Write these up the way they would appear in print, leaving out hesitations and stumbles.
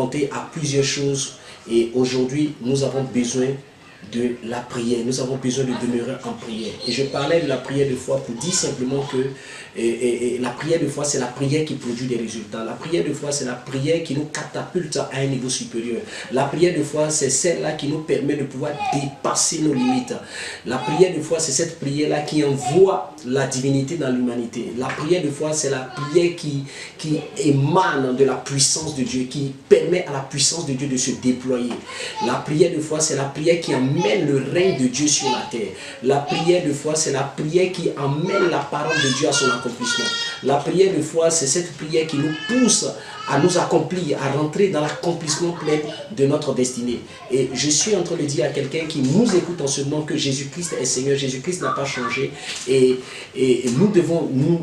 confrontés à plusieurs choses et aujourd'hui, nous avons besoin de la prière. Nous avons besoin de demeurer en prière. Et je parlais de la prière de foi pour dire simplement que la prière de foi, c'est la prière qui produit des résultats. La prière de foi, c'est la prière qui nous catapulte à un niveau supérieur. La prière de foi, c'est celle-là qui nous permet de pouvoir dépasser nos limites. La prière de foi, c'est cette prière-là qui envoie la divinité dans l'humanité. La prière de foi, c'est la prière qui émane de la puissance de Dieu, qui permet à la puissance de Dieu de se déployer. La prière de foi, c'est la prière qui emmène le règne de Dieu sur la terre. La prière de foi, c'est la prière qui emmène la parole de Dieu à son accomplissement. La prière de foi, c'est cette prière qui nous pousse à nous accomplir, à rentrer dans l'accomplissement plein de notre destinée. Et je suis en train de dire à quelqu'un qui nous écoute en ce moment que Jésus-Christ est Seigneur, Jésus-Christ n'a pas changé et nous devons nous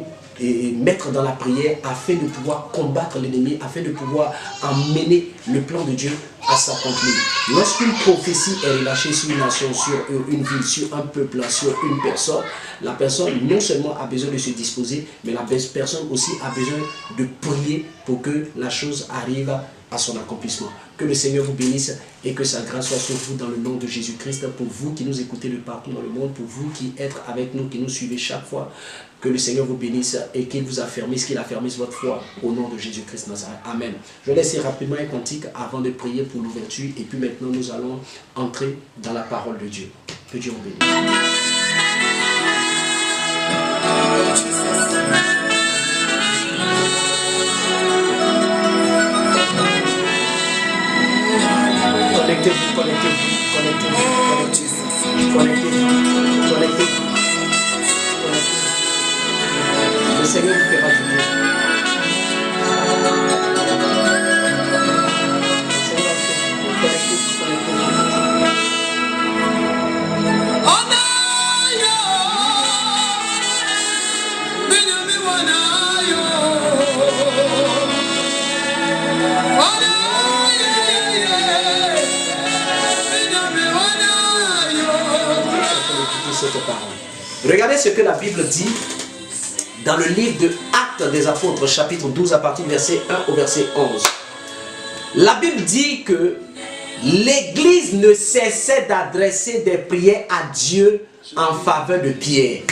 mettre dans la prière afin de pouvoir combattre l'ennemi, afin de pouvoir emmener le plan de Dieu à s'accomplir. Lorsqu'une prophétie est relâchée sur une nation, sur une ville, sur un peuple, sur une personne, la personne non seulement a besoin de se disposer, mais la personne aussi a besoin de prier pour que la chose arrive à son accomplissement. Que le Seigneur vous bénisse et que sa grâce soit sur vous dans le nom de Jésus-Christ. Pour vous qui nous écoutez de partout dans le monde, pour vous qui êtes avec nous, qui nous suivez chaque fois, que le Seigneur vous bénisse et qu'il vous affermisse, qu'il affermisse votre foi au nom de Jésus-Christ Nazareth. Amen. Je vais laisser rapidement un cantique avant de prier pour l'ouverture et puis maintenant nous allons entrer dans la parole de Dieu. Que Dieu vous bénisse. Connectez-vous, connectez-vous, connectez-vous, connectez-vous, connectez-vous. Le Seigneur vous fera du bien. Regardez ce que la Bible dit dans le livre de Actes des Apôtres, chapitre 12, à partir du verset 1 au verset 11. La Bible dit que l'Église ne cessait d'adresser des prières à Dieu en faveur de Pierre.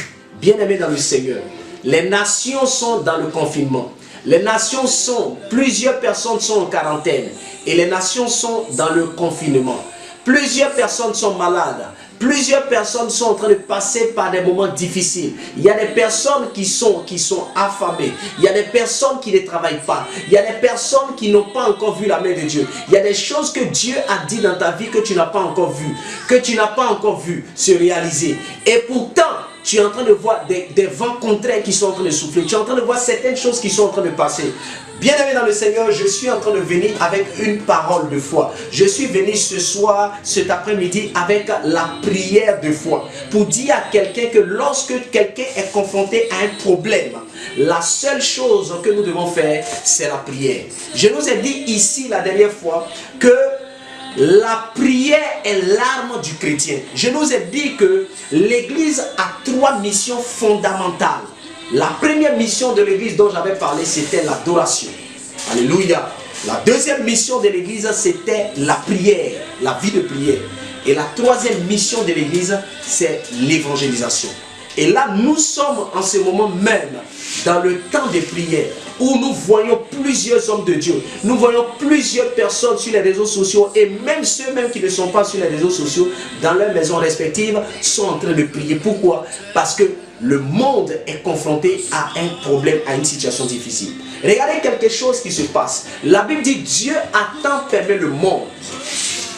Bien-aimés dans le Seigneur, les nations sont dans le confinement. Les nations sont, plusieurs personnes sont en quarantaine et les nations sont dans le confinement. Plusieurs personnes sont malades. Plusieurs personnes sont en train de passer par des moments difficiles. Il y a des personnes qui sont affamées. Il y a des personnes qui ne travaillent pas. Il y a des personnes qui n'ont pas encore vu la main de Dieu. Il y a des choses que Dieu a dit dans ta vie que tu n'as pas encore vu. Que tu n'as pas encore vu se réaliser. Et pourtant, tu es en train de voir des vents contraires qui sont en train de souffler. Tu es en train de voir certaines choses qui sont en train de passer. Bien-aimé dans le Seigneur, je suis en train de venir avec une parole de foi. Je suis venu ce soir, cet après-midi, avec la prière de foi. Pour dire à quelqu'un que lorsque quelqu'un est confronté à un problème, la seule chose que nous devons faire, c'est la prière. Je nous ai dit ici la dernière fois que la prière est l'arme du chrétien. Je nous ai dit que l'Église a 3 missions fondamentales. La première mission de l'Église dont j'avais parlé, c'était l'adoration. Alléluia. La deuxième mission de l'Église, c'était la prière, la vie de prière. Et la troisième mission de l'Église, c'est l'évangélisation. Et là, nous sommes en ce moment même dans le temps de prière où nous voyons plusieurs hommes de Dieu. Nous voyons plusieurs personnes sur les réseaux sociaux et même ceux-mêmes qui ne sont pas sur les réseaux sociaux, dans leurs maisons respectives, sont en train de prier. Pourquoi? Parce que le monde est confronté à un problème, à une situation difficile. Regardez quelque chose qui se passe. La Bible dit Dieu a tant aimé le monde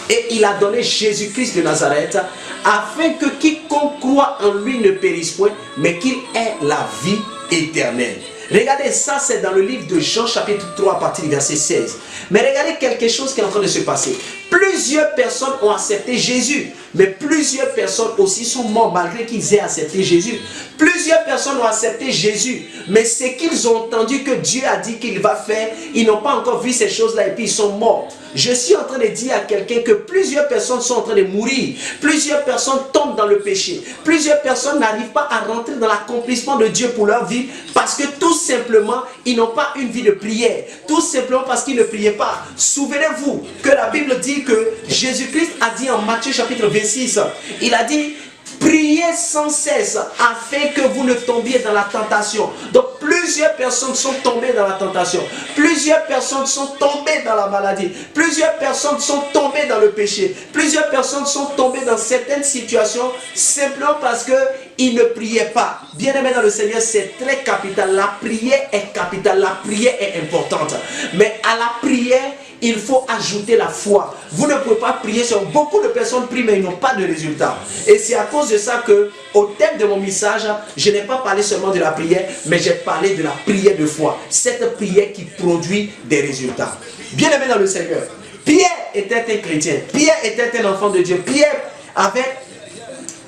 et il a donné Jésus-Christ de Nazareth afin que quiconque croit en lui ne périsse point, mais qu'il ait la vie éternelle. Regardez, ça c'est dans le livre de Jean chapitre 3 à partir du verset 16. Mais regardez quelque chose qui est en train de se passer. Plusieurs personnes ont accepté Jésus, mais plusieurs personnes aussi sont morts malgré qu'ils aient accepté Jésus. Plusieurs personnes ont accepté Jésus, mais c'est qu'ils ont entendu que Dieu a dit qu'il va faire, ils n'ont pas encore vu ces choses-là et puis ils sont morts. Je suis en train de dire à quelqu'un que plusieurs personnes sont en train de mourir. Plusieurs personnes tombent dans le péché. Plusieurs personnes n'arrivent pas à rentrer dans l'accomplissement de Dieu pour leur vie parce que tout simplement, ils n'ont pas une vie de prière. Tout simplement parce qu'ils ne priaient pas. Souvenez-vous que la Bible dit que Jésus-Christ a dit en Matthieu chapitre 26, il a dit: priez sans cesse afin que vous ne tombiez dans la tentation. Donc plusieurs personnes sont tombées dans la tentation. Plusieurs personnes sont tombées dans la maladie. Plusieurs personnes sont tombées dans le péché. Plusieurs personnes sont tombées dans certaines situations simplement parce qu'ils ne priaient pas. Bien-aimés dans le Seigneur, c'est très capital. La prière est capitale. La prière est importante. Mais à la prière, il faut ajouter la foi. Vous ne pouvez pas prier sur beaucoup de personnes prient mais ils n'ont pas de résultat. Et c'est à cause de ça que au thème de mon message, je n'ai pas parlé seulement de la prière, mais j'ai parlé de la prière de foi. Cette prière qui produit des résultats. Bien-aimé dans le Seigneur, Pierre était un chrétien. Pierre était un enfant de Dieu. Pierre avait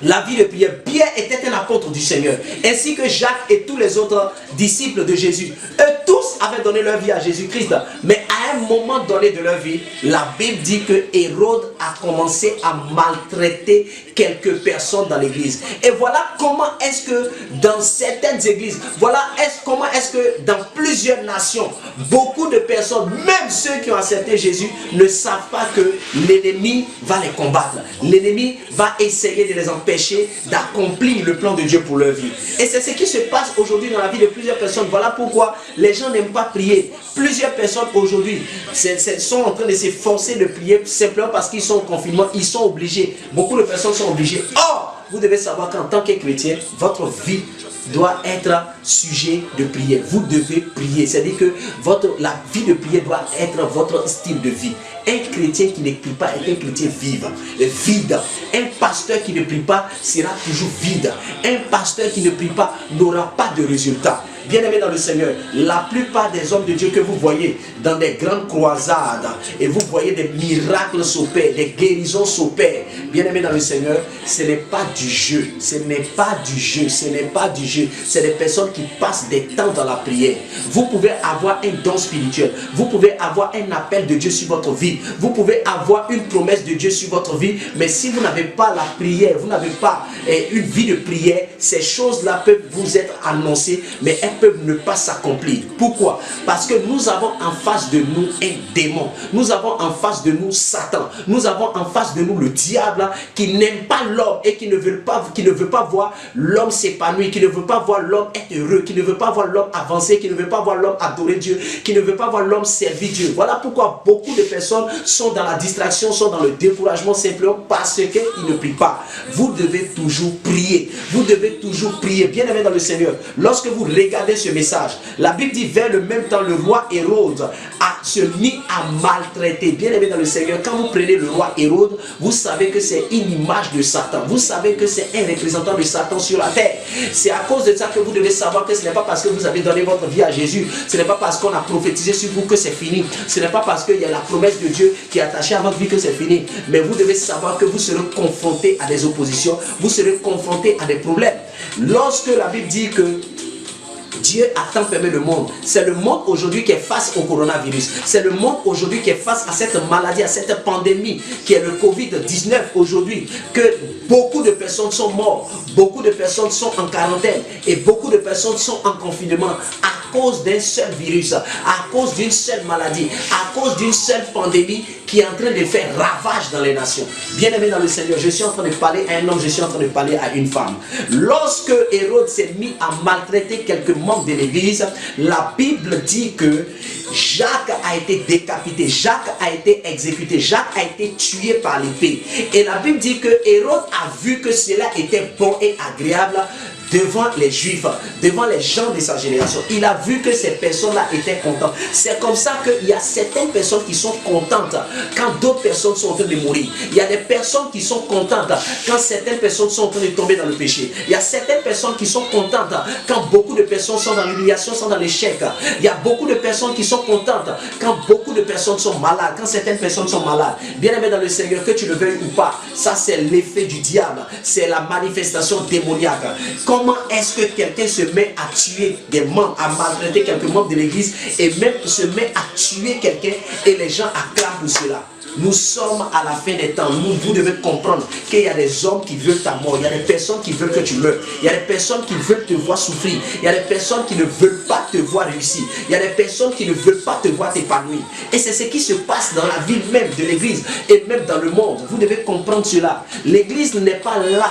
la vie de prière. Pierre était un apôtre du Seigneur, ainsi que Jacques et tous les autres disciples de Jésus. Eux tous avaient donné leur vie à Jésus-Christ. Mais à un moment donné de leur vie, la Bible dit que Hérode a commencé à maltraiter quelques personnes dans l'église. Et voilà comment est-ce que dans certaines églises, comment est-ce que dans plusieurs nations, beaucoup de personnes, même ceux qui ont accepté Jésus, ne savent pas que l'ennemi va les combattre. L'ennemi va essayer de les empêcher d'accomplir le plan de Dieu pour leur vie. Et c'est ce qui se passe aujourd'hui dans la vie de plusieurs personnes. Voilà pourquoi les gens n'aiment pas prier. Plusieurs personnes aujourd'hui sont en train de s'efforcer de prier simplement parce qu'ils sont en confinement. Ils sont obligés. Beaucoup de personnes sont obligées. Or, vous devez savoir qu'en tant que chrétien, votre vie doit être sujet de prière. Vous devez prier. C'est-à-dire que la vie de prière doit être votre style de vie. Un chrétien qui ne prie pas est un chrétien vide. Un pasteur qui ne prie pas sera toujours vide. Un pasteur qui ne prie pas n'aura pas de résultat. Bien-aimés dans le Seigneur, la plupart des hommes de Dieu que vous voyez dans des grandes croisades et vous voyez des miracles s'opérer, des guérisons s'opérer, bien-aimés dans le Seigneur, ce n'est pas du jeu, ce n'est pas du jeu, ce n'est pas du jeu. C'est des personnes qui passent des temps dans la prière. Vous pouvez avoir un don spirituel, vous pouvez avoir un appel de Dieu sur votre vie, vous pouvez avoir une promesse de Dieu sur votre vie, mais si vous n'avez pas la prière, vous n'avez pas une vie de prière, ces choses-là peuvent vous être annoncées, mais elles peuvent ne pas s'accomplir. Pourquoi? Parce que nous avons en face de nous un démon. Nous avons en face de nous Satan. Nous avons en face de nous le diable qui n'aime pas l'homme et qui ne veut pas voir l'homme s'épanouir, qui ne veut pas voir l'homme être heureux, qui ne veut pas voir l'homme avancer, qui ne veut pas voir l'homme adorer Dieu, qui ne veut pas voir l'homme servir Dieu. Voilà pourquoi beaucoup de personnes sont dans la distraction, sont dans le découragement simplement parce qu'ils ne prient pas. Vous devez toujours prier. Vous devez toujours prier. Bien-aimés dans le Seigneur, lorsque vous regardez ce message, la Bible dit vers le même temps le roi Hérode se mit à maltraiter. Bien-aimés dans le Seigneur, quand vous prenez le roi Hérode, vous savez que c'est une image de Satan. Vous savez que c'est un représentant de Satan sur la terre. C'est à cause de ça que vous devez savoir que ce n'est pas parce que vous avez donné votre vie à Jésus, ce n'est pas parce qu'on a prophétisé sur vous que c'est fini, ce n'est pas parce qu'il y a la promesse de Dieu qui est attachée à votre vie que c'est fini, mais vous devez savoir que vous serez confronté à des oppositions, vous serez confronté à des problèmes. Lorsque la Bible dit que Dieu a tant aimé le monde. C'est le monde aujourd'hui qui est face au coronavirus. C'est le monde aujourd'hui qui est face à cette maladie, à cette pandémie qui est le Covid-19 aujourd'hui. Que beaucoup de personnes sont mortes, beaucoup de personnes sont en quarantaine et beaucoup de personnes sont en confinement à cause d'un seul virus, à cause d'une seule maladie, à cause d'une seule pandémie qui est en train de faire ravage dans les nations. Bien-aimé dans le Seigneur, je suis en train de parler à un homme, je suis en train de parler à une femme. Lorsque Hérode s'est mis à maltraiter quelques membres de l'église, la Bible dit que Jacques a été décapité, Jacques a été exécuté, Jacques a été tué par l'épée. Et la Bible dit que Hérode a vu que cela était bon et agréable devant les Juifs, devant les gens de sa génération. Il a vu que ces personnes-là étaient contentes. C'est comme ça qu'il y a certaines personnes qui sont contentes quand d'autres personnes sont en train de mourir. Il y a des personnes qui sont contentes quand certaines personnes sont en train de tomber dans le péché. Il y a certaines personnes qui sont contentes quand beaucoup de personnes sont dans l'humiliation, sont dans l'échec. Il y a beaucoup de personnes qui sont contentes quand beaucoup de personnes sont malades, quand certaines personnes sont malades. Bien aimé dans le Seigneur, que tu le veuilles ou pas, ça c'est l'effet du diable. C'est la manifestation démoniaque. Quand comment est-ce que quelqu'un se met à tuer des membres, à maltraiter quelques membres de l'église et même se met à tuer quelqu'un et les gens acclament pour cela. Nous sommes à la fin des temps. Vous devez comprendre qu'il y a des hommes qui veulent ta mort. Il y a des personnes qui veulent que tu meurs. Il y a des personnes qui veulent te voir souffrir. Il y a des personnes qui ne veulent pas te voir réussir. Il y a des personnes qui ne veulent pas te voir t'épanouir. Et c'est ce qui se passe dans la vie même de l'église et même dans le monde. Vous devez comprendre cela. L'église n'est pas là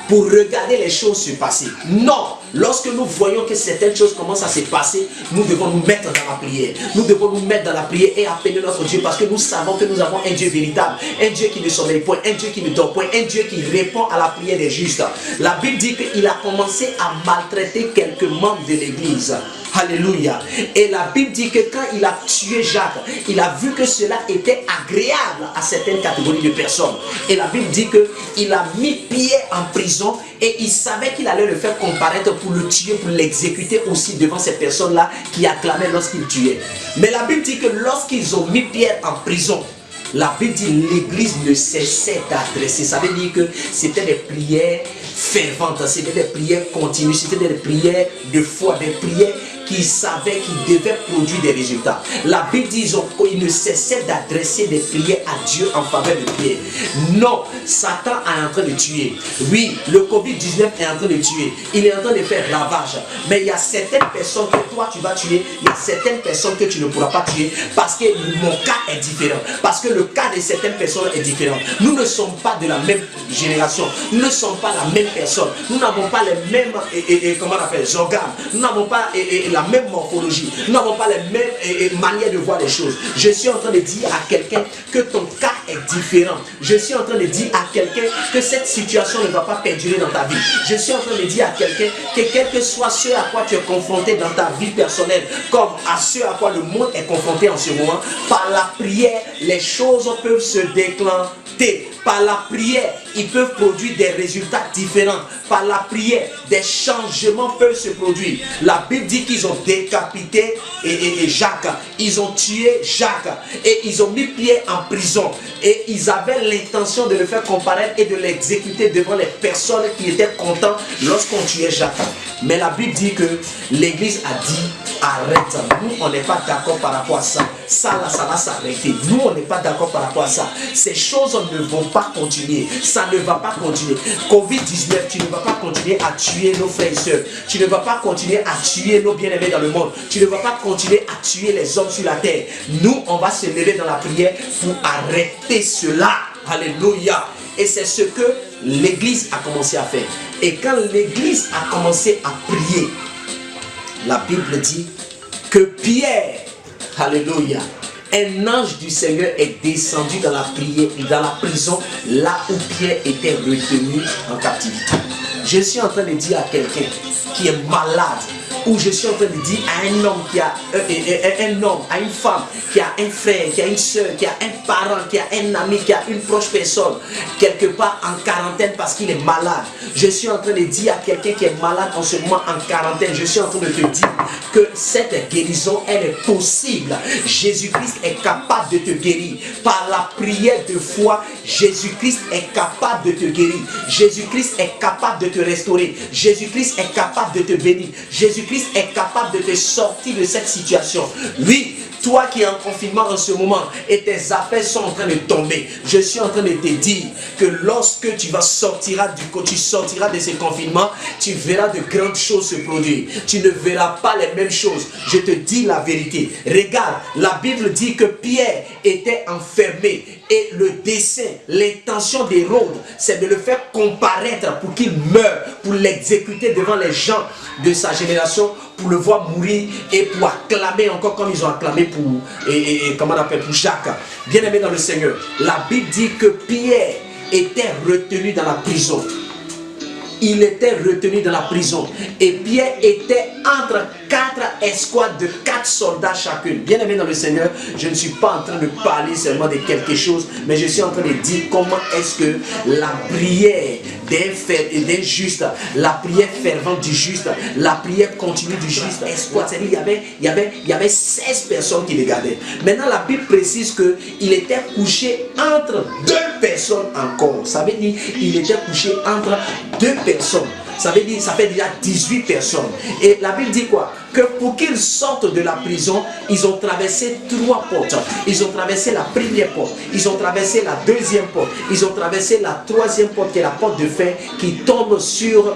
pour regarder les choses se passer. Non, lorsque nous voyons que certaines choses commencent à se passer, nous devons nous mettre dans la prière. Nous devons nous mettre dans la prière et appeler notre Dieu parce que nous savons que nous avons un Dieu véritable, un Dieu qui ne sommeille point, un Dieu qui ne dort point, un Dieu qui répond à la prière des justes. La Bible dit qu'il a commencé à maltraiter quelques membres de l'église. Alléluia. Et la Bible dit que quand il a tué Jacques, il a vu que cela était agréable à certaines catégories de personnes. Et la Bible dit qu'il a mis Pierre en prison et il savait qu'il allait le faire comparaître pour le tuer, pour l'exécuter aussi devant ces personnes-là qui acclamaient lorsqu'il tuait. Mais la Bible dit que lorsqu'ils ont mis Pierre en prison, la Bible dit que l'église ne cessait d'adresser. Ça veut dire que c'était des prières ferventes, c'était des prières continues, c'était des prières de foi, des prières qui savaient qu'ils devaient produire des résultats. La Bible dit qu'ils ne cessaient d'adresser des prières à Dieu en faveur de Pierre. Non, Satan est en train de tuer. Oui, le Covid-19 est en train de tuer. Il est en train de faire ravage. Mais il y a certaines personnes que toi tu vas tuer. Il y a certaines personnes que tu ne pourras pas tuer parce que mon cas est différent. Parce que le cas de certaines personnes est différent. Nous ne sommes pas de la même génération. Nous ne sommes pas la même personne. Nous n'avons pas les mêmes comment on appelle, organes. Nous n'avons pas la même morphologie. Nous n'avons pas les mêmes manières de voir les choses. Je suis en train de dire à quelqu'un que ton cas est différent. Je suis en train de dire à quelqu'un que cette situation ne va pas perdurer dans ta vie. Je suis en train de dire à quelqu'un que quel que soit ce à quoi tu es confronté dans ta vie personnelle, comme à ce à quoi le monde est confronté en ce moment, par la prière, les choses peuvent se déclencher. Par la prière, ils peuvent produire des résultats différents. Par la prière, des changements peuvent se produire. La Bible dit qu'ils ont décapité Jacques. Ils ont tué Jacques. Et ils ont mis Pierre en prison. Et ils avaient l'intention de le faire comparaître et de l'exécuter devant les personnes qui étaient contentes lorsqu'on tuait Jacques. Mais la Bible dit que l'église a dit arrête. Nous, on n'est pas d'accord par rapport à ça. Ça là, ça va s'arrêter. Nous, on n'est pas d'accord par rapport à ça. Ces choses ne vont pas continuer. Ça ne va pas continuer. Covid-19, tu ne vas pas continuer à tuer nos frères et sœurs. Tu ne vas pas continuer à tuer nos bien-aimés dans le monde. Tu ne vas pas continuer à tuer les hommes sur la terre. Nous, on va se lever dans la prière pour arrêter cela. Alléluia. Et c'est ce que l'église a commencé à faire. Et quand l'église a commencé à prier, la Bible dit que Pierre, alléluia, un ange du Seigneur est descendu dans la prière, dans la prison, là où Pierre était retenu en captivité. Je suis en train de dire à quelqu'un qui est malade, ou je suis en train de dire à un homme qui a un homme, à une femme qui a un frère, qui a une soeur, qui a un parent, qui a un ami, qui a une proche personne, quelque part en quarantaine parce qu'il est malade. Je suis en train de dire à quelqu'un qui est malade en ce moment en quarantaine, je suis en train de te dire que cette guérison, elle est possible. Jésus-Christ est capable de te guérir. Par la prière de foi, Jésus-Christ est capable de te guérir. Jésus-Christ est capable de te restaurer. Jésus-Christ est capable de te bénir. Jésus-Christ est capable de te sortir de cette situation. Oui, toi qui es en confinement en ce moment et tes affaires sont en train de tomber, je suis en train de te dire que lorsque tu sortiras de ce confinement, tu verras de grandes choses se produire. Tu ne verras pas les mêmes choses. Je te dis la vérité. Regarde, la Bible dit que Pierre était enfermé et le dessein, l'intention d'Hérode, c'est de le faire comparaître pour qu'il meure, pour l'exécuter devant les gens de sa génération, pour le voir mourir et pour acclamer encore comme ils ont acclamé pour, comment on appelle, pour Jacques. Bien aimé dans le Seigneur, la Bible dit que Pierre était retenu dans la prison. Il était retenu dans la prison et Pierre était entre 4 escouades de 4 soldats chacune. Bien aimé dans le Seigneur, je ne suis pas en train de parler seulement de quelque chose, mais je suis en train de dire comment est-ce que la prière d'un juste, la prière fervente du juste, la prière continue du juste, escouade, c'est-à-dire il y avait 16 personnes qui le gardaient. Maintenant la Bible précise qu'il était couché entre 2 personnes encore. Ça veut dire qu'il était couché entre 2 personnes. Ça veut dire, ça fait déjà 18 personnes. Et la Bible dit quoi? Que pour qu'ils sortent de la prison, ils ont traversé 3 portes. Ils ont traversé la première porte, ils ont traversé la deuxième porte, ils ont traversé la troisième porte qui est la porte de fer qui tombe sur,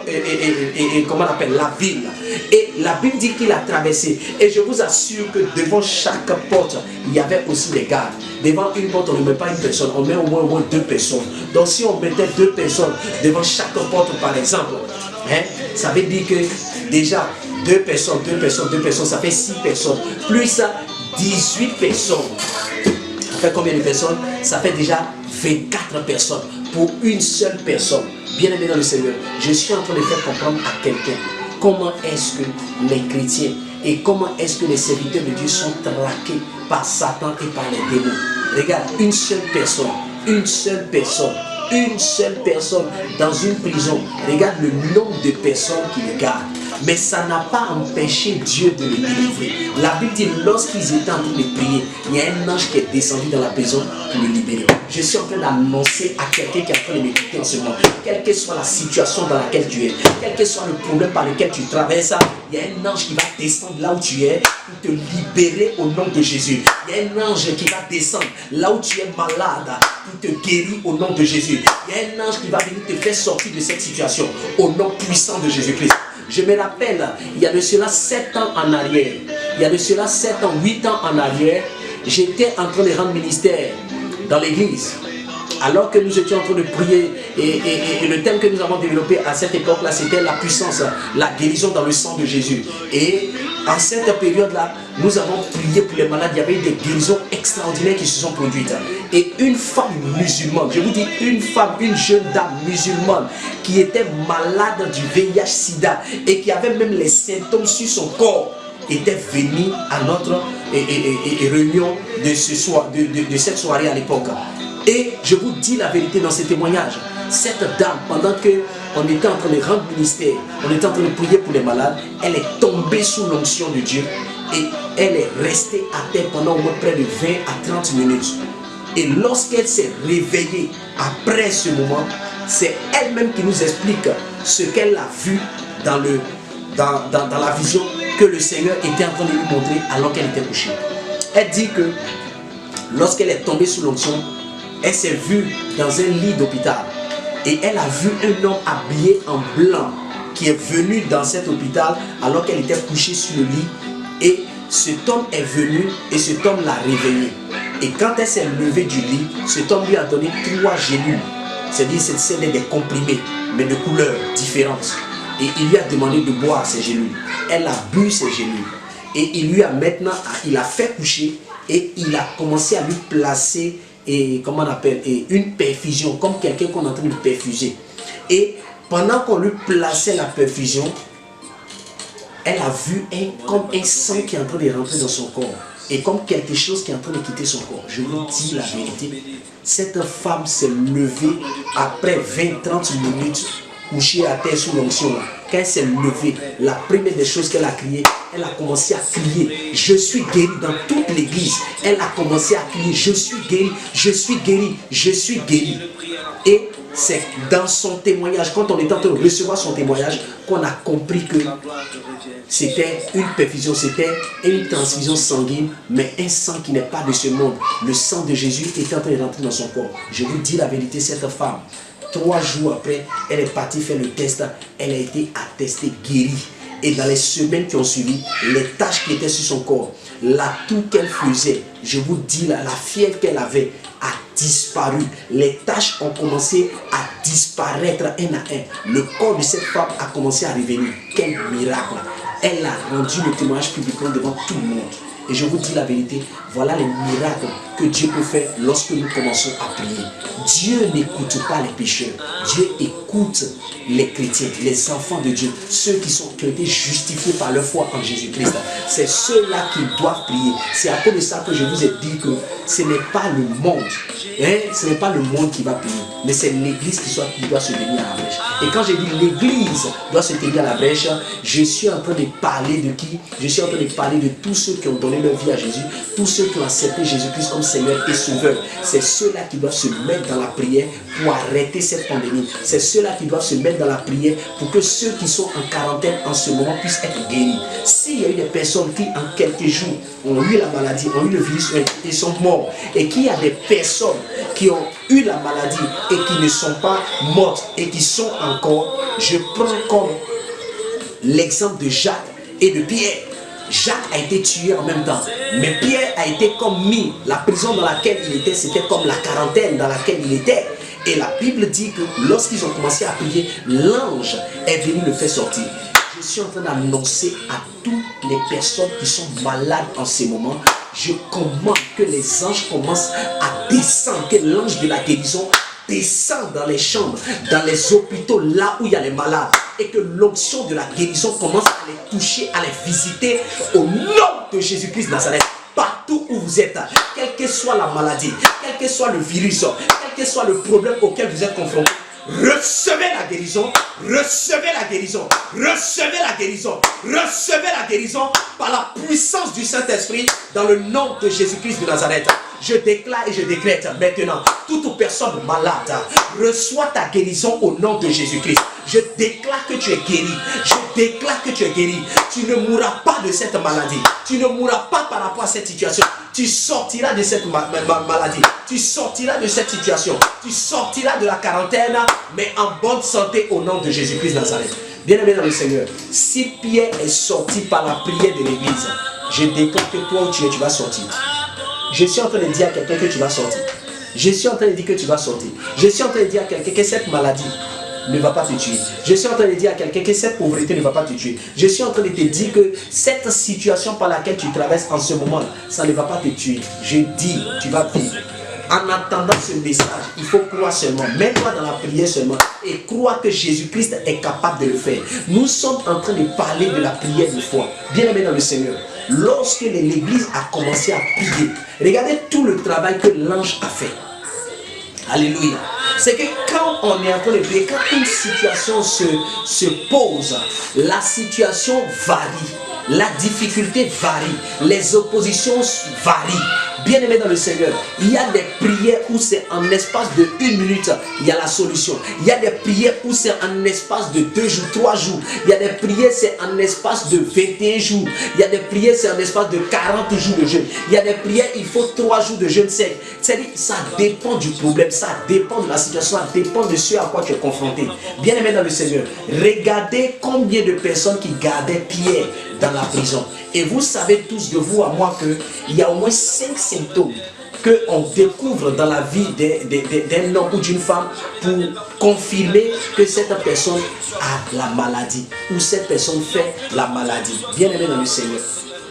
comment on appelle, la ville. Et la Bible dit qu'il a traversé. Et je vous assure que devant chaque porte, il y avait aussi des gardes. Devant une porte, on ne met pas une personne, on met au moins 2 personnes. Donc si on mettait 2 personnes devant chaque porte, par exemple, hein, ça veut dire que déjà 2 personnes, ça fait 6 personnes. Plus 18 personnes. Ça fait combien de personnes? Ça fait déjà 24 personnes pour une seule personne. Bien aimé dans le Seigneur, je suis en train de faire comprendre à quelqu'un comment est-ce que les chrétiens et comment est-ce que les serviteurs de Dieu sont traqués par Satan et par les démons. Regarde, une seule personne dans une prison. Regarde le nombre de personnes qui le gardent. Mais ça n'a pas empêché Dieu de le délivrer. La Bible dit, lorsqu'ils étaient en train de prier, il y a un ange qui est descendu dans la prison pour le libérer. Je suis en train d'annoncer à quelqu'un qui est en train de m'écouter en ce moment, quelle que soit la situation dans laquelle tu es, quel que soit le problème par lequel tu traverses, il y a un ange qui va descendre là où tu es pour te libérer au nom de Jésus. Il y a un ange qui va descendre là où tu es malade pour te guérir au nom de Jésus. Il y a un ange qui va venir te faire sortir de cette situation au nom puissant de Jésus-Christ. Je me rappelle, il y a de cela 7 ans en arrière, 8 ans en arrière, j'étais en train de rendre ministère dans l'église. Alors que nous étions en train de prier, et le thème que nous avons développé à cette époque-là, c'était la puissance, la guérison dans le sang de Jésus. Et en cette période-là, nous avons prié pour les malades. Il y avait des guérisons extraordinaires qui se sont produites. Et une femme musulmane, je vous dis une femme, une jeune dame musulmane qui était malade du VIH-Sida et qui avait même les symptômes sur son corps, était venue à notre réunion de, de cette soirée à l'époque. Et je vous dis la vérité dans ce témoignage. Cette dame, pendant qu'on était en train de rendre ministère, on était en train de prier pour les malades, elle est tombée sous l'onction de Dieu et elle est restée à terre pendant au moins près de 20 à 30 minutes. Et lorsqu'elle s'est réveillée après ce moment, c'est elle-même qui nous explique ce qu'elle a vu dans la vision que le Seigneur était en train de lui montrer alors qu'elle était couchée. Elle dit que lorsqu'elle est tombée sous l'onction, elle s'est vue dans un lit d'hôpital et elle a vu un homme habillé en blanc qui est venu dans cet hôpital alors qu'elle était couchée sur le lit, et cet homme est venu et cet homme l'a réveillée. Et quand elle s'est levée du lit, cet homme lui a donné 3 gélules, c'est-à-dire c'était des comprimés mais de couleurs différentes, et il lui a demandé de boire ces gélules. Elle a bu ces gélules et il lui a maintenant, il a fait coucher et il a commencé à lui placer comment on appelle, une perfusion, comme quelqu'un qu'on est en train de perfuser. Et pendant qu'on lui plaçait la perfusion, elle a vu comme un sang qui est en train de rentrer dans son corps et comme quelque chose qui est en train de quitter son corps. Je vous dis la vérité, cette femme s'est levée après 20-30 minutes couchée à terre sous l'onction. Quand elle s'est levée, la première des choses qu'elle a crié, elle a commencé à crier, je suis guérie, dans toute l'église. Elle a commencé à crier, je suis guérie, je suis guérie, je suis guérie. Et c'est dans son témoignage, quand on est en train de recevoir son témoignage, qu'on a compris que c'était une perfusion, c'était une transfusion sanguine, mais un sang qui n'est pas de ce monde. Le sang de Jésus est en train de rentrer dans son corps. Je vous dis la vérité, cette femme, 3 jours après, elle est partie faire le test, elle a été attestée guérie. Et dans les semaines qui ont suivi, les taches qui étaient sur son corps, la toux qu'elle faisait, je vous dis, la fièvre qu'elle avait a disparu. Les taches ont commencé à disparaître un à un. Le corps de cette femme a commencé à revenir. Quel miracle! Elle a rendu le témoignage publiquement devant tout le monde. Et je vous dis la vérité, voilà les miracles que Dieu peut faire lorsque nous commençons à prier. Dieu n'écoute pas les pécheurs. Dieu écoute les chrétiens, les enfants de Dieu, ceux qui ont été justifiés par leur foi en Jésus-Christ. C'est ceux-là qui doivent prier. C'est à cause de ça que je vous ai dit que ce n'est pas le monde. Ce n'est pas le monde qui va prier, mais c'est l'église qui doit se tenir à la brèche. Et quand je dis l'église doit se tenir à la brèche, je suis en train de parler de qui? Je suis en train de parler de tous ceux qui ont donné donné leur vie à Jésus, tous ceux qui ont accepté Jésus-Christ comme Seigneur et Sauveur, c'est ceux-là qui doivent se mettre dans la prière pour arrêter cette pandémie. C'est ceux-là qui doivent se mettre dans la prière pour que ceux qui sont en quarantaine en ce moment puissent être guéris. S'il y a eu des personnes qui en quelques jours ont eu la maladie, ont eu le virus et sont morts, et qu'il y a des personnes qui ont eu la maladie et qui ne sont pas mortes et qui sont encore, je prends comme l'exemple de Jacques et de Pierre. Jacques a été tué en même temps, mais Pierre a été comme mis. La prison dans laquelle il était, c'était comme la quarantaine dans laquelle il était. Et la Bible dit que lorsqu'ils ont commencé à prier, l'ange est venu le faire sortir. Je suis en train d'annoncer à toutes les personnes qui sont malades en ce moment, je commande que les anges commencent à descendre, que l'ange de la guérison descend dans les chambres, dans les hôpitaux, là où il y a les malades, et que l'onction de la guérison commence à les toucher, à les visiter au nom de Jésus-Christ de Nazareth. Partout où vous êtes, quelle que soit la maladie, quel que soit le virus, quel que soit le problème auquel vous êtes confronté, recevez la guérison, recevez la guérison, recevez la guérison, recevez la guérison par la puissance du Saint-Esprit dans le nom de Jésus-Christ de Nazareth. Je déclare et je décrète maintenant, toute personne malade, reçois ta guérison au nom de Jésus-Christ. Je déclare que tu es guéri. Je déclare que tu es guéri. Tu ne mourras pas de cette maladie. Tu ne mourras pas par rapport à cette situation. Tu sortiras de cette maladie. Tu sortiras de cette situation. Tu sortiras de la quarantaine, mais en bonne santé au nom de Jésus-Christ Nazareth. Bien-aimé dans le Seigneur, si Pierre est sorti par la prière de l'église, je déclare que toi où tu es, tu vas sortir. Je suis en train de dire à quelqu'un que tu vas sortir. Je suis en train de dire que tu vas sortir. Je suis en train de dire à quelqu'un que cette maladie ne va pas te tuer. Je suis en train de dire à quelqu'un que cette pauvreté ne va pas te tuer. Je suis en train de te dire que cette situation par laquelle tu traverses en ce moment, ça ne va pas te tuer. Je dis, tu vas vivre. En attendant ce message, il faut croire seulement. Mets-toi dans la prière seulement et crois que Jésus-Christ est capable de le faire. Nous sommes en train de parler de la prière de foi. Bien-aimé dans le Seigneur, lorsque l'église a commencé à prier, regardez tout le travail que l'ange a fait. Alléluia. C'est que quand on est en train de prier, quand une situation se pose, la situation varie, la difficulté varie, les oppositions varient. Bien-aimé dans le Seigneur, il y a des prières où c'est en espace de 1 minute, il y a la solution. Il y a des prières où c'est en espace de 2 jours, 3 jours. Il y a des prières, c'est en espace de 21 jours. Il y a des prières, c'est en espace de 40 jours de jeûne. Il y a des prières, il faut 3 jours de jeûne sec. C'est-à-dire, ça dépend du problème, ça dépend de la situation, ça dépend de ce à quoi tu es confronté. Bien-aimé dans le Seigneur, regardez combien de personnes qui gardaient Pierre dans la prison. Et vous savez tous de vous à moi qu'il y a au moins 5 symptômes qu'on découvre dans la vie d'un homme ou d'une femme pour confirmer que cette personne a la maladie ou cette personne fait la maladie. Bien-aimé dans le Seigneur,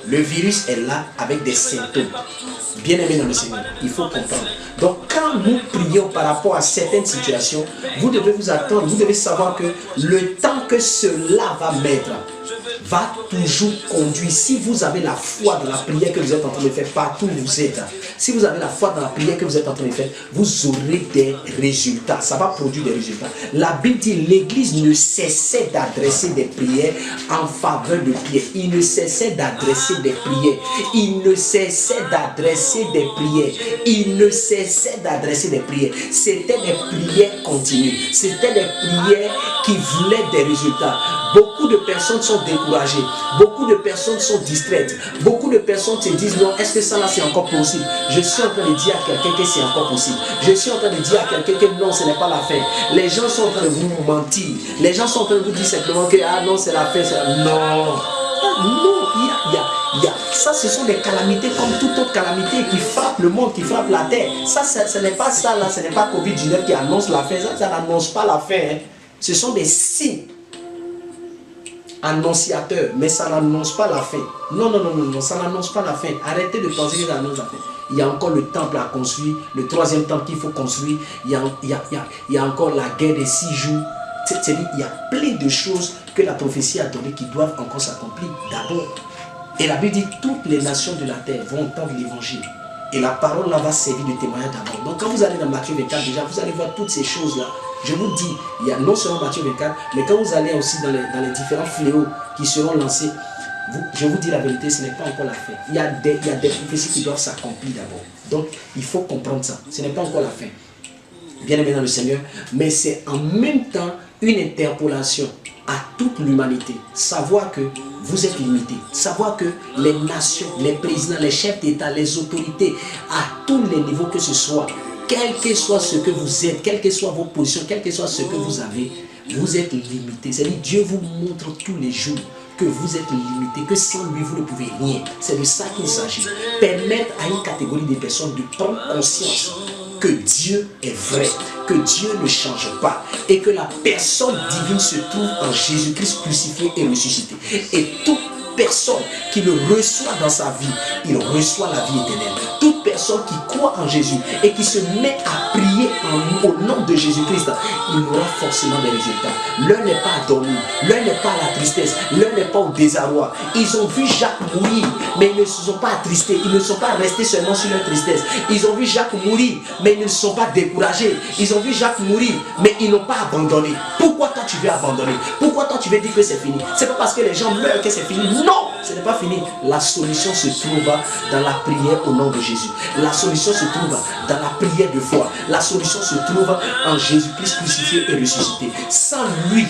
le virus est là avec des symptômes. Bien-aimé dans le Seigneur, il faut comprendre. Donc quand nous prions par rapport à certaines situations, vous devez vous attendre, vous devez savoir que le temps que cela va mettre va toujours conduire. Si vous avez la foi dans la prière que vous êtes en train de faire partout où vous êtes, si vous avez la foi dans la prière que vous êtes en train de faire, vous aurez des résultats. Ça va produire des résultats. La Bible dit l'Église ne cessait d'adresser des prières en faveur de Pierre. Il ne cessait d'adresser des prières. Il ne cessait d'adresser des prières. Il ne cessait d'adresser des prières. C'était des prières continues. C'était des prières qui voulaient des résultats. Beaucoup de personnes sont découragées. Beaucoup de personnes sont distraites. Beaucoup de personnes se disent non, est-ce que ça là c'est encore possible? Je suis en train de dire à quelqu'un que c'est encore possible. Je suis en train de dire à quelqu'un que non, ce n'est pas la fin. Les gens sont en train de vous mentir. Les gens sont en train de vous dire simplement que ah non, c'est la fin. Non. Non, ça, ce sont des calamités comme toute autre calamité qui frappe le monde, qui frappe la terre. Ça, ce n'est pas ça là, ce n'est pas Covid-19 qui annonce la fin. Ça n'annonce pas la fin. Hein. Ce sont des signes annonciateurs, mais ça n'annonce pas la fin. Non, ça n'annonce pas la fin. Arrêtez de penser que ça annonce la fin. Il y a encore le temple à construire, le 3e temple qu'il faut construire. Il y a encore la guerre des 6 jours. C'est-à-dire, il y a plein de choses que la prophétie a données qui doivent encore s'accomplir d'abord. Et la Bible dit toutes les nations de la terre vont entendre l'évangile. Et la parole là va servir de témoignage d'abord. Donc quand vous allez dans Matthieu 24, déjà, vous allez voir toutes ces choses-là. Je vous dis, il y a non seulement Matthieu 24, mais quand vous allez aussi dans les différents fléaux qui seront lancés, je vous dis la vérité, ce n'est pas encore la fin. Il y a des prophéties qui doivent s'accomplir d'abord. Donc, il faut comprendre ça. Ce n'est pas encore la fin. Bien aimé dans le Seigneur, mais c'est en même temps une interpellation à toute l'humanité. Savoir que vous êtes limité. Savoir que les nations, les présidents, les chefs d'État, les autorités, à tous les niveaux que ce soit, quel que soit ce que vous êtes, quelles que soient vos positions, quel que soit ce que vous avez, vous êtes limité. C'est-à-dire Dieu vous montre tous les jours que vous êtes limité, que sans lui vous ne pouvez rien. C'est de ça qu'il s'agit. Permettre à une catégorie de personnes de prendre conscience que Dieu est vrai, que Dieu ne change pas et que la personne divine se trouve en Jésus-Christ crucifié et ressuscité. Et toute personne qui le reçoit dans sa vie, il reçoit la vie éternelle. Toute personne qui croit en Jésus et qui se met à prier au nom de Jésus-Christ, il aura forcément des résultats. L'un n'est pas endormi, l'un n'est pas à la tristesse, l'un n'est pas au désarroi. Ils ont vu Jacques mourir, mais ils ne se sont pas attristés. Ils ne sont pas restés seulement sur leur tristesse. Ils ont vu Jacques mourir, mais ils ne se sont pas découragés. Ils ont vu Jacques mourir, mais ils n'ont pas abandonné. Pourquoi toi tu veux abandonner? Pourquoi toi tu veux dire que c'est fini? C'est pas parce que les gens meurent que c'est fini. Non, ce n'est pas fini. La solution se trouve dans la prière au nom de Jésus. La solution se trouve dans la prière de foi. La solution se trouve en Jésus-Christ crucifié et ressuscité. Sans lui,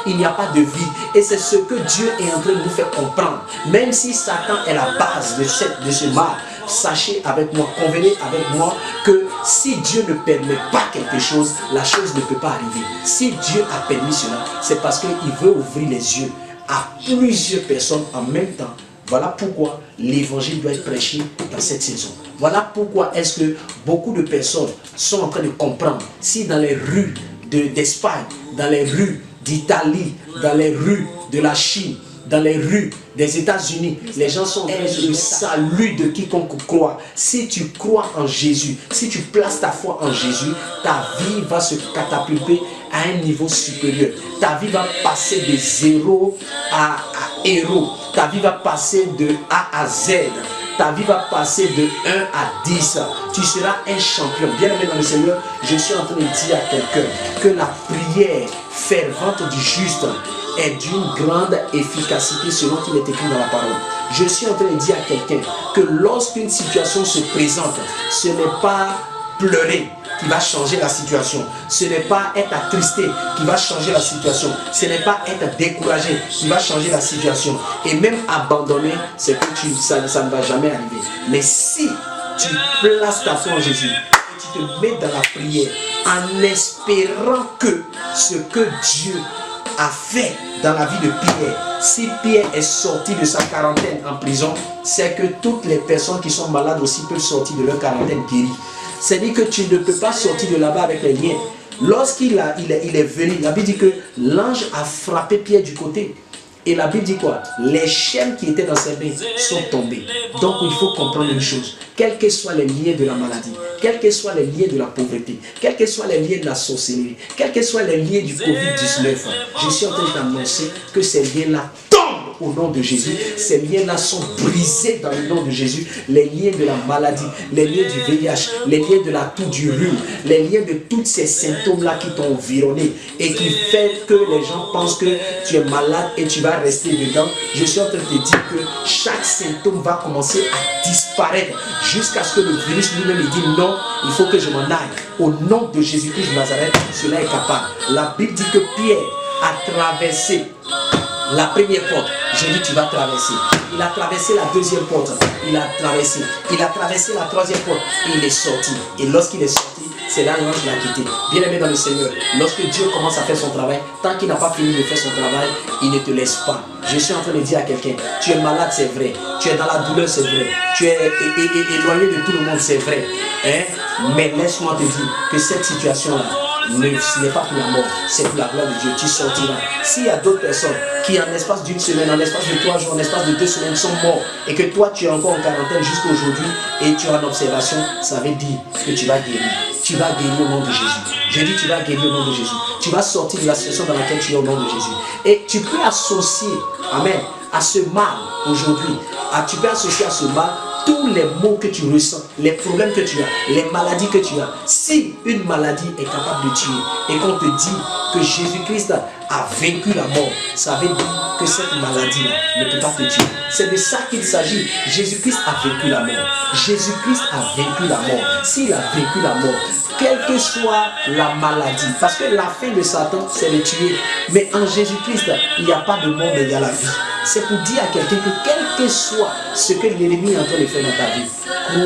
il n'y a pas de vie. Et c'est ce que Dieu est en train de nous faire comprendre. Même si Satan est la base de ce mal, sachez avec moi, convenez avec moi que si Dieu ne permet pas quelque chose, la chose ne peut pas arriver. Si Dieu a permis cela, c'est parce qu'il veut ouvrir les yeux à plusieurs personnes en même temps. Voilà pourquoi l'évangile doit être prêché dans cette saison. Voilà pourquoi est-ce que beaucoup de personnes sont en train de comprendre. Si dans les rues d'Espagne, dans les rues d'Italie, dans les rues de la Chine, dans les rues des États-Unis, les gens sont le salut de quiconque croit. Si tu crois en Jésus, si tu places ta foi en Jésus, ta vie va se catapulter à un niveau supérieur. Ta vie va passer de 0 à héros. Ta vie va passer de A à Z. Ta vie va passer de 1 à 10. Tu seras un champion. Bien aimé dans le Seigneur, je suis en train de dire à quelqu'un que la prière fervente du juste est d'une grande efficacité selon qu'il est écrit dans la parole. Je suis en train de dire à quelqu'un que lorsqu'une situation se présente, ce n'est pas pleurer qui va changer la situation. Ce n'est pas être attristé qui va changer la situation. Ce n'est pas être découragé qui va changer la situation. Et même abandonner, c'est que ça ne va jamais arriver. Mais si tu places ta foi en Jésus, et tu te mets dans la prière en espérant que ce que Dieu a fait dans la vie de Pierre, si Pierre est sorti de sa quarantaine en prison, c'est que toutes les personnes qui sont malades aussi peuvent sortir de leur quarantaine guéries. C'est-à-dire que tu ne peux pas sortir de là-bas avec les liens. Lorsqu'il est venu, la Bible dit que l'ange a frappé Pierre du côté. Et la Bible dit quoi? Les chaînes qui étaient dans ses mains sont tombées. Donc il faut comprendre une chose. Quels que soient les liens de la maladie, quels que soient les liens de la pauvreté, quels que soient les liens de la sorcellerie, quels que soient les liens du Covid-19, je suis en train d'annoncer que ces liens-là tombent au nom de Jésus. Ces liens-là sont brisés dans le nom de Jésus. Les liens de la maladie, les liens du VIH, les liens de la toux du rhume, les liens de tous ces symptômes-là qui t'ont environné et qui fait que les gens pensent que tu es malade et tu vas rester dedans. Je suis en train de te dire que chaque symptôme va commencer à disparaître jusqu'à ce que le virus lui-même dit non, il faut que je m'en aille. Au nom de Jésus-Christ de Nazareth, cela est capable. La Bible dit que Pierre a traversé la première porte. J'ai dit tu vas traverser. Il a traversé la deuxième porte. Il a traversé. Il a traversé la troisième porte. Et il est sorti. Et lorsqu'il est sorti, c'est là l'ange l'a quitté. Bien aimé dans le Seigneur, lorsque Dieu commence à faire son travail, tant qu'il n'a pas fini de faire son travail, il ne te laisse pas. Je suis en train de dire à quelqu'un, tu es malade, c'est vrai. Tu es dans la douleur, c'est vrai. Tu es éloigné de tout le monde, c'est vrai. Mais laisse-moi te dire que cette situation-là, ce n'est pas pour la mort, c'est pour la gloire de Dieu. Tu sortiras. S'il y a d'autres personnes qui en l'espace d'une semaine, en l'espace de 3 jours, en l'espace de 2 semaines sont morts et que toi tu es encore en quarantaine jusqu'à aujourd'hui et tu es en observation, ça veut dire que tu vas guérir. Tu vas guérir au nom de Jésus. Je dis tu vas guérir au nom de Jésus. Tu vas sortir de la situation dans laquelle tu es au nom de Jésus. Et tu peux associer, amen, à ce mal aujourd'hui. Tu peux associer à ce mal tous les maux que tu ressens, les problèmes que tu as, les maladies que tu as, si une maladie est capable de tuer et qu'on te dit que Jésus-Christ a vaincu la mort, ça veut dire que cette maladie ne peut pas te tuer. C'est de ça qu'il s'agit. Jésus-Christ a vaincu la mort. Jésus-Christ a vaincu la mort. S'il a vaincu la mort, quelle que soit la maladie, parce que la fin de Satan, c'est de tuer. Mais en Jésus-Christ, il n'y a pas de mort, mais il y a la vie. C'est pour dire à quelqu'un que quel que soit ce que l'ennemi est en train de faire dans ta vie,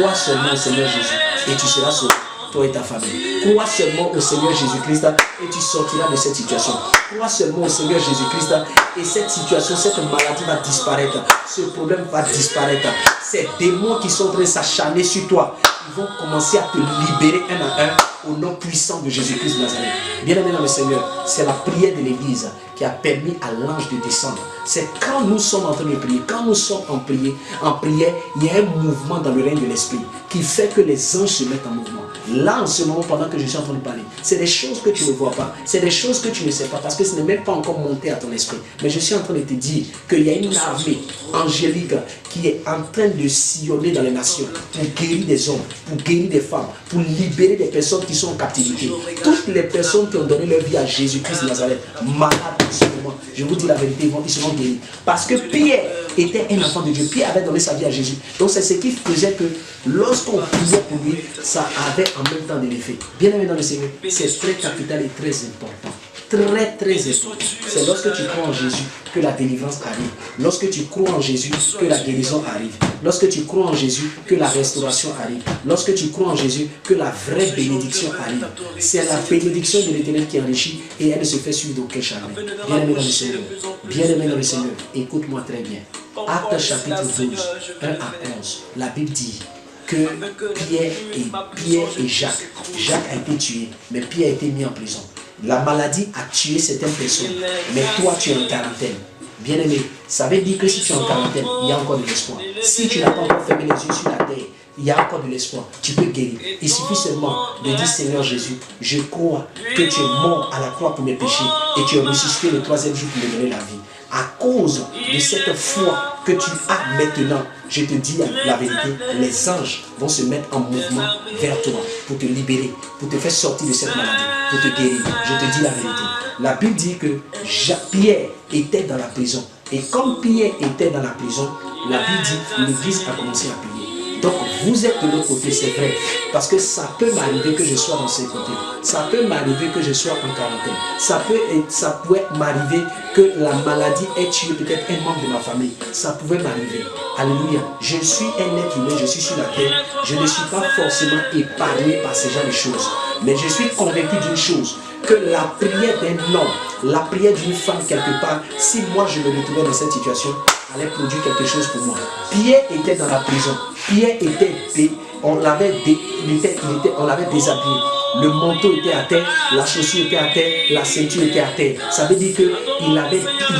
crois seulement au Seigneur Jésus et tu seras sauvé, toi et ta famille. Crois seulement au Seigneur Jésus-Christ et tu sortiras de cette situation. Crois seulement au Seigneur Jésus-Christ et cette situation, cette maladie va disparaître. Ce problème va disparaître. Ces démons qui sont en train de s'acharner sur toi, ils vont commencer à te libérer un à un au nom puissant de Jésus-Christ de Nazareth. Bien-aimé dans le Seigneur, c'est la prière de l'Église qui a permis à l'ange de descendre. C'est quand nous sommes en train de prier, quand nous sommes en prière, il y a un mouvement dans le règne de l'Esprit qui fait que les anges se mettent en mouvement. Là, en ce moment, pendant que je suis en train de parler, c'est des choses que tu ne vois pas, c'est des choses que tu ne sais pas, parce que ce n'est même pas encore monté à ton esprit. Mais je suis en train de te dire qu'il y a une armée angélique qui est en train de sillonner dans les nations pour guérir des hommes, pour guérir des femmes, pour libérer des personnes qui sont en captivité. Toutes les personnes qui ont donné leur vie à Jésus-Christ de Nazareth, malades en ce moment, je vous dis la vérité, ils seront guéris. Parce que Pierre était un enfant de Dieu. Pierre avait donné sa vie à Jésus. Donc c'est ce qui faisait que lorsqu'on priait pour lui, ça avait en même temps de l'effet. Bien aimé dans le Seigneur, c'est très capital et très important. Très très important. C'est lorsque tu crois en Jésus que la délivrance arrive. Lorsque tu crois en Jésus que la guérison arrive. Lorsque tu crois en Jésus que la restauration arrive. Lorsque tu crois en Jésus que la vraie bénédiction arrive. C'est la bénédiction de l'Éternel qui enrichit et elle ne se fait suivre d'aucun chagrin. Bien aimé dans le Seigneur, bien aimé dans le Seigneur, écoute-moi très bien. Actes chapitre 12, 1 à 11, la Bible dit que Pierre et Jacques a été tué, mais Pierre a été mis en prison. La maladie a tué certaines personnes, mais toi tu es en quarantaine. Bien aimé, ça veut dire que si tu es en quarantaine, il y a encore de l'espoir. Si tu n'as pas encore fermé les yeux sur la terre, il y a encore de l'espoir. Tu peux guérir. Il suffit seulement de dire Seigneur Jésus, je crois que tu es mort à la croix pour mes péchés et tu es ressuscité le troisième jour pour me donner la vie. À cause de cette foi que tu as maintenant, je te dis la vérité, les anges vont se mettre en mouvement vers toi pour te libérer, pour te faire sortir de cette maladie, pour te guérir. Je te dis la vérité. La Bible dit que Pierre était dans la prison. Et comme Pierre était dans la prison, la Bible dit que l'Église a commencé à prier. Donc vous êtes de l'autre côté, c'est vrai. Parce que ça peut m'arriver que je sois dans ces côtés. Ça peut m'arriver que je sois en quarantaine. Ça pourrait m'arriver que la maladie ait tué peut-être un membre de ma famille. Ça pouvait m'arriver. Alléluia. Je suis un être humain, je suis sur la terre. Je ne suis pas forcément épargné par ce genre de choses. Mais je suis convaincu d'une chose, que la prière d'un homme, la prière d'une femme quelque part, si moi je me retrouvais dans cette situation, allait produire quelque chose pour moi. Pierre était dans la prison. Pierre était, on l'avait déshabillé. Le manteau était à terre, la chaussure était à terre, la ceinture était à terre. Ça veut dire qu'il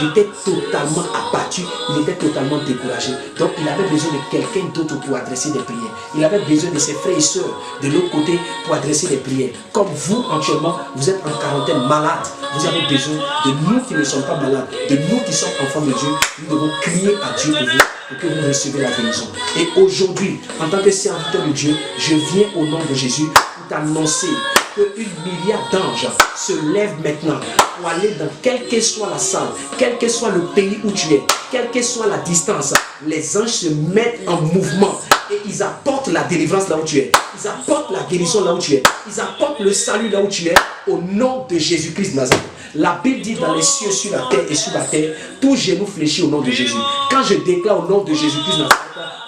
était totalement abattu, il était totalement découragé. Donc il avait besoin de quelqu'un d'autre pour adresser des prières. Il avait besoin de ses frères et sœurs de l'autre côté pour adresser des prières. Comme vous, actuellement, vous êtes en quarantaine malade. Vous avez besoin de nous qui ne sommes pas malades, de nous qui sommes enfants de Dieu. Nous devons crier à Dieu pour vous, pour que vous recevez la guérison. Et aujourd'hui, en tant que serviteur de Dieu, je viens au nom de Jésus pour t'annoncer qu'une myriade d'anges se lèvent maintenant pour aller dans quelle que soit la salle, quel que soit le pays où tu es, quelle que soit la distance. Les anges se mettent en mouvement et ils apportent la délivrance là où tu es. Ils apportent la guérison là où tu es. Ils apportent le salut là où tu es au nom de Jésus-Christ de Nazareth. La Bible dit dans les cieux, sur la terre et sous la terre, tout genou fléchit au nom de Jésus. Quand je déclare au nom de Jésus-Christ de Nazareth,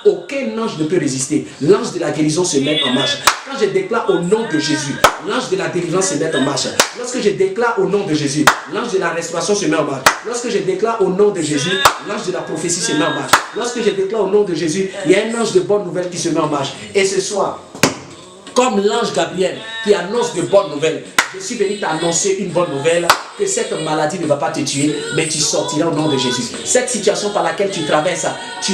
aucun ange ne peut résister. L'ange de la guérison se met en marche. Quand je déclare au nom de Jésus, l'ange de la délivrance se met en marche. Lorsque je déclare au nom de Jésus, l'ange de la restauration se met en marche. Lorsque je déclare au nom de Jésus, l'ange de la prophétie se met en marche. Lorsque je déclare au nom de Jésus, il y a un ange de bonne nouvelle qui se met en marche. Et ce soir, comme l'ange Gabriel qui annonce de bonnes nouvelles, je suis venu t'annoncer une bonne nouvelle, que cette maladie ne va pas te tuer, mais tu sortiras au nom de Jésus. Cette situation par laquelle tu traverses, tu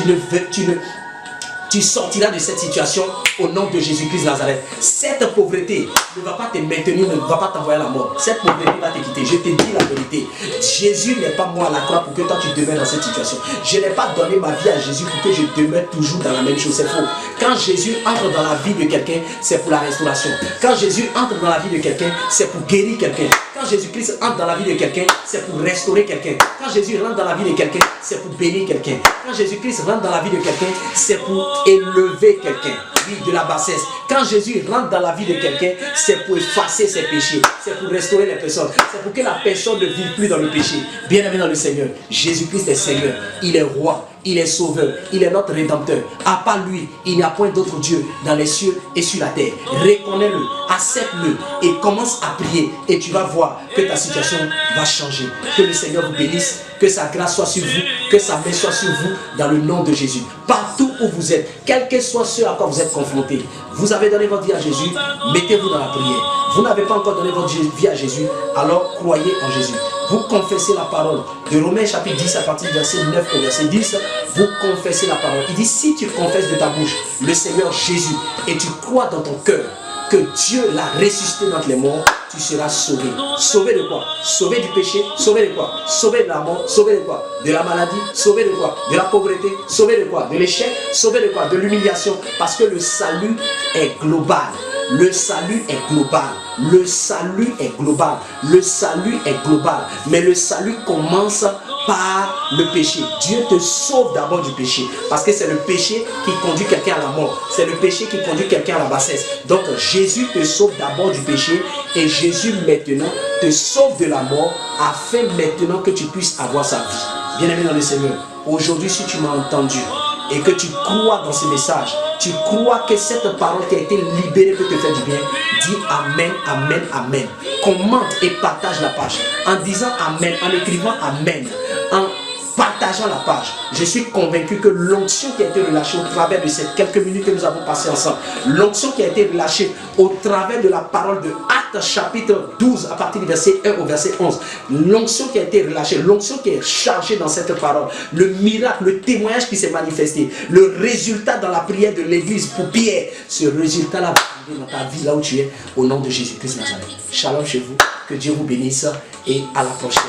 tu sortiras de cette situation au nom de Jésus-Christ de Nazareth. Cette pauvreté ne va pas te maintenir, ne va pas t'envoyer à la mort. Cette pauvreté va te quitter. Je te dis la vérité. Jésus n'est pas mort à la croix pour que toi tu demeures dans cette situation. Je n'ai pas donné ma vie à Jésus pour que je demeure toujours dans la même chose. C'est faux. Quand Jésus entre dans la vie de quelqu'un, c'est pour la restauration. Quand Jésus entre dans la vie de quelqu'un, c'est pour guérir quelqu'un. Quand Jésus-Christ entre dans la vie de quelqu'un, c'est pour restaurer quelqu'un. Quand Jésus rentre dans la vie de quelqu'un, c'est pour bénir quelqu'un. Quand Jésus-Christ rentre dans la vie de quelqu'un, c'est pour élever quelqu'un. Oui, de la bassesse. Quand Jésus rentre dans la vie de quelqu'un, c'est pour effacer ses péchés. C'est pour restaurer les personnes. C'est pour que la personne ne vive plus dans le péché. Bien-aimé dans le Seigneur, Jésus-Christ est Seigneur. Il est roi. Il est sauveur. Il est notre rédempteur. À part lui, il n'y a point d'autre Dieu dans les cieux et sur la terre. Reconnais-le, accepte-le et commence à prier. Et tu vas voir que ta situation va changer. Que le Seigneur vous bénisse. Que sa grâce soit sur vous. Que sa main soit sur vous dans le nom de Jésus. Partout où vous êtes, quel que soit ce à quoi vous êtes confrontés, vous avez donné votre vie à Jésus, mettez-vous dans la prière. Vous n'avez pas encore donné votre vie à Jésus, alors croyez en Jésus. Vous confessez la parole de Romains chapitre 10 à partir du verset 9 au verset 10. Vous confessez la parole. Il dit, si tu confesses de ta bouche le Seigneur Jésus et tu crois dans ton cœur que Dieu l'a ressuscité d'entre les morts, tu seras sauvé. Sauvé de quoi? Sauvé du péché. Sauvé de quoi? Sauvé de la mort. Sauvé de quoi? De la maladie. Sauvé de quoi? De la pauvreté. Sauvé de quoi? De l'échec. Sauvé de quoi? De l'humiliation. Parce que le salut est global. Le salut est global. Le salut est global. Le salut est global. Mais le salut commence par le péché. Dieu te sauve d'abord du péché. Parce que c'est le péché qui conduit quelqu'un à la mort. C'est le péché qui conduit quelqu'un à la bassesse. Donc Jésus te sauve d'abord du péché. Et Jésus maintenant te sauve de la mort. Afin maintenant que tu puisses avoir sa vie. Bien-aimé dans le Seigneur, aujourd'hui si tu m'as entendu et que tu crois dans ce message, tu crois que cette parole qui a été libérée peut te faire du bien, dis Amen, Amen, Amen. Commente et partage la page en disant Amen, en écrivant Amen, en partageant la page. Je suis convaincu que l'onction qui a été relâchée au travers de ces quelques minutes que nous avons passées ensemble, l'onction qui a été relâchée au travers de la parole de Actes chapitre 12 à partir du verset 1 au verset 11, l'onction qui a été relâchée, l'onction qui est chargée dans cette parole, le miracle, le témoignage qui s'est manifesté, le résultat dans la prière de l'église pour Pierre, ce résultat-là va arriver dans ta vie là où tu es, au nom de Jésus-Christ Nazareth. Shalom chez vous, que Dieu vous bénisse et à la prochaine.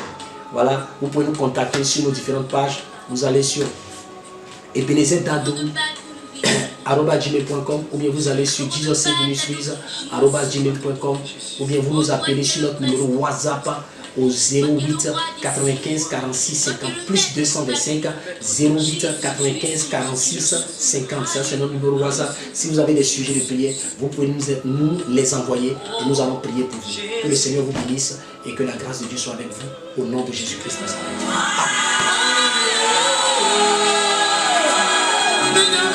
Voilà, vous pouvez nous contacter sur nos différentes pages. Vous allez sur ebenezerdado@gmail.com ou bien vous allez sur jesusministries@gmail.com ou bien vous nous appelez sur notre numéro WhatsApp au 08 95 46 50 plus 225 08 95 46 50. Ça c'est notre numéro WhatsApp. Si vous avez des sujets de prière, vous pouvez nous les envoyer et nous allons prier pour vous. Que le Seigneur vous bénisse et que la grâce de Dieu soit avec vous au nom de Jésus-Christ. Amen.